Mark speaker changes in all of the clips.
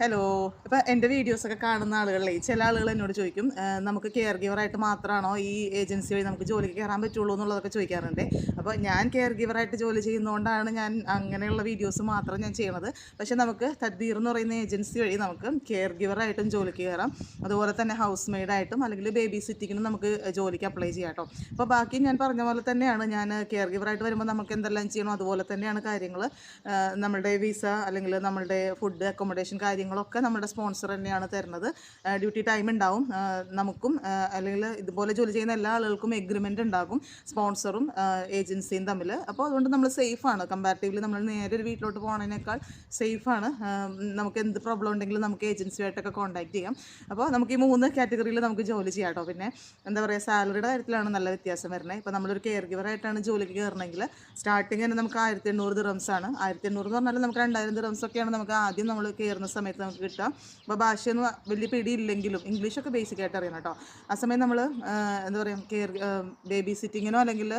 Speaker 1: Hello. ഇപ്പോൾ എൻ്റെ വീഡിയോസൊക്കെ കാണുന്ന ആളുകളെ ചില ആളുകൾ എന്നോട് ചോദിക്കും, നമുക്ക് കെയർ ഗിവറായിട്ട് മാത്രമാണോ ഈ ഏജൻസി വഴി നമുക്ക് ജോലിക്ക് കയറാൻ പറ്റുള്ളൂ എന്നുള്ളതൊക്കെ ചോദിക്കാറുണ്ട്. അപ്പോൾ ഞാൻ കെയർ ഗിവറായിട്ട് ജോലി ചെയ്യുന്നതുകൊണ്ടാണ് ഞാൻ അങ്ങനെയുള്ള വീഡിയോസ് മാത്രം ഞാൻ ചെയ്യണത്. പക്ഷേ നമുക്ക് തദ്ബീർ എന്ന് പറയുന്ന ഏജൻസി വഴി നമുക്ക് കെയർ ഗിവറായിട്ടും ജോലിക്ക് കയറാം. അതുപോലെ തന്നെ ഹൗസ് മെയ്ഡായിട്ടും അല്ലെങ്കിൽ ബേബി സിറ്റിങ്ങിനും നമുക്ക് ജോലിക്ക് അപ്ലൈ ചെയ്യാം കേട്ടോ. അപ്പോൾ ബാക്കി ഞാൻ പറഞ്ഞ പോലെ തന്നെയാണ്, ഞാൻ കെയർ ഗിവറായിട്ട് വരുമ്പോൾ നമുക്ക് എന്തെല്ലാം ചെയ്യണോ അതുപോലെ തന്നെയാണ് കാര്യങ്ങൾ. നമ്മളുടെ വിസ അല്ലെങ്കിൽ നമ്മളുടെ ഫുഡ് അക്കോമഡേഷൻ കാര്യങ്ങളൊക്കെ നമ്മുടെ സ്പോൺസർ തന്നെയാണ് തരുന്നത്. ഡ്യൂട്ടി ടൈം ഉണ്ടാവും നമുക്കും, അല്ലെങ്കിൽ ഇതുപോലെ ജോലി ചെയ്യുന്ന എല്ലാ ആളുകൾക്കും എഗ്രിമെൻ്റ് ഉണ്ടാകും സ്പോൺസറും ഏജൻസിയും തമ്മിൽ. അപ്പോൾ അതുകൊണ്ട് നമ്മൾ സേഫാണ്. കമ്പാരിറ്റീവ്ലി നമ്മൾ നേരെ ഒരു വീട്ടിലോട്ട് പോകുന്നതിനേക്കാൾ സേഫാണ്. നമുക്ക് എന്ത് പ്രോബ്ലം ഉണ്ടെങ്കിലും നമുക്ക് ഏജൻസിയുമായിട്ടൊക്കെ കോൺടാക്ട് ചെയ്യാം. അപ്പോൾ നമുക്ക് ഈ 3 കാറ്റഗറിയിൽ നമുക്ക് ജോലി ചെയ്യാം കേട്ടോ. പിന്നെ എന്താ പറയുക, സാലറിയുടെ കാര്യത്തിലാണ് നല്ല വ്യത്യാസം വരുന്നത്. ഇപ്പോൾ നമ്മളൊരു കെയർ ഗിവറായിട്ടാണ് ജോലിക്ക് കയറണമെങ്കിൽ സ്റ്റാർട്ടിങ് തന്നെ നമുക്ക് 1800 ദിറംസാണ്. 1800 എന്ന് പറഞ്ഞാൽ നമുക്ക് 2000 ദിറംസൊക്കെയാണ് നമുക്ക് ആദ്യം നമ്മൾ കയറുന്ന സമയത്ത് നമുക്ക് കിട്ടുക. അപ്പോൾ ഭാഷയൊന്നും വലിയ പിടിയില്ലെങ്കിലും ഇംഗ്ലീഷൊക്കെ ബേസിക്കായിട്ട് അറിയണം കേട്ടോ. ആ സമയം നമ്മൾ എന്താ പറയുക, ബേബി സിറ്റിങ്ങിനോ അല്ലെങ്കിൽ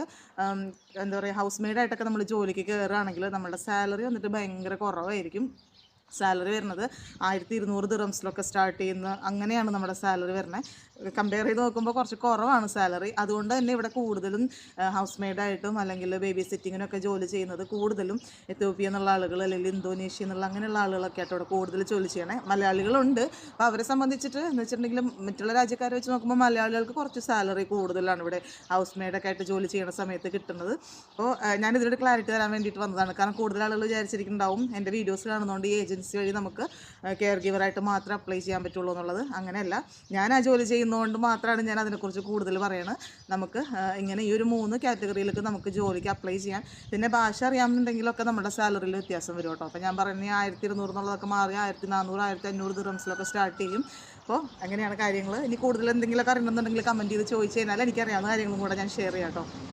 Speaker 1: എന്താ പറയുക ഹൗസ് മെയ്ഡായിട്ടൊക്കെ നമ്മൾ ജോലിക്ക് കയറുകയാണെങ്കിൽ നമ്മുടെ സാലറി വന്നിട്ട് ഭയങ്കര കുറവായിരിക്കും. സാലറി വരുന്നത് 1200 ദിറംസിലൊക്കെ സ്റ്റാർട്ട് ചെയ്യുന്ന അങ്ങനെയാണ് നമ്മുടെ സാലറി വരുന്നത്. കമ്പയർ ചെയ്ത് നോക്കുമ്പോൾ കുറച്ച് കുറവാണ് സാലറി. അതുകൊണ്ട് തന്നെ ഇവിടെ കൂടുതലും ഹൗസ് മെയ്ഡായിട്ടും അല്ലെങ്കിൽ ബേബി സിറ്റിങ്ങിനൊക്കെ ജോലി ചെയ്യുന്നത് കൂടുതലും എത്യോപ്യ എന്നുള്ള ആളുകൾ അല്ലെങ്കിൽ ഇന്തോനേഷ്യ എന്നുള്ള അങ്ങനെയുള്ള ആളുകളൊക്കെ ആയിട്ട് ഇവിടെ കൂടുതൽ ജോലി ചെയ്യണേ. മലയാളികളുണ്ട്. അപ്പോൾ അവരെ സംബന്ധിച്ചിട്ട് എന്ന് വെച്ചിട്ടുണ്ടെങ്കിൽ മറ്റുള്ള രാജ്യക്കാരെ വെച്ച് നോക്കുമ്പോൾ മലയാളികൾക്ക് കുറച്ച് സാലറി കൂടുതലാണ് ഇവിടെ ഹൗസ് മെയ്ഡൊക്കെ ആയിട്ട് ജോലി ചെയ്യുന്ന സമയത്ത് കിട്ടുന്നത്. അപ്പോൾ ഞാനിതിലൊരു ക്ലാരിറ്റി തരാൻ വേണ്ടിയിട്ട് വന്നതാണ്. കാരണം കൂടുതൽ ആളുകൾ വിചാരിച്ചിരിക്കുന്നുണ്ടാവും എൻ്റെ വീഡിയോസ് കാണുന്നതുകൊണ്ട് ഈ ഏജൻസി വഴി നമുക്ക് കെയർ ഗിവറായിട്ട് മാത്രം അപ്ലൈ ചെയ്യാൻ പറ്റുള്ളൂ എന്നുള്ളത്. അങ്ങനെയല്ല, ഞാൻ ആ ജോലി ചെയ്യുന്നതുകൊണ്ട് മാത്രമാണ് ഞാൻ അതിനെക്കുറിച്ച് കൂടുതൽ പറയുന്നത്. നമുക്ക് ഇങ്ങനെ ഈ ഒരു 3 കാറ്റഗറിയിലേക്ക് നമുക്ക് ജോലിക്ക് അപ്ലൈ ചെയ്യാം. പിന്നെ ഭാഷ അറിയാമെന്നുണ്ടെങ്കിലൊക്കെ നമ്മുടെ സാലറിയിൽ വ്യത്യാസം വരും കേട്ടോ. അപ്പോൾ ഞാൻ പറയുന്നത് 1200 എന്നുള്ളതൊക്കെ മാറി 1400 1500 ദിറംസിലൊക്കെ സ്റ്റാർട്ട് ചെയ്യും. അപ്പോൾ അങ്ങനെയാണ് കാര്യങ്ങൾ. ഇനി കൂടുതൽ എന്തെങ്കിലുമൊക്കെ അറിയണമെന്നുണ്ടെങ്കിൽ കമൻറ്റ് ചെയ്ത് ചോദിച്ചു കഴിഞ്ഞാൽ എനിക്കറിയാവുന്ന കാര്യങ്ങളും കൂടെ ഞാൻ ഷെയർ ചെയ്യാം കേട്ടോ.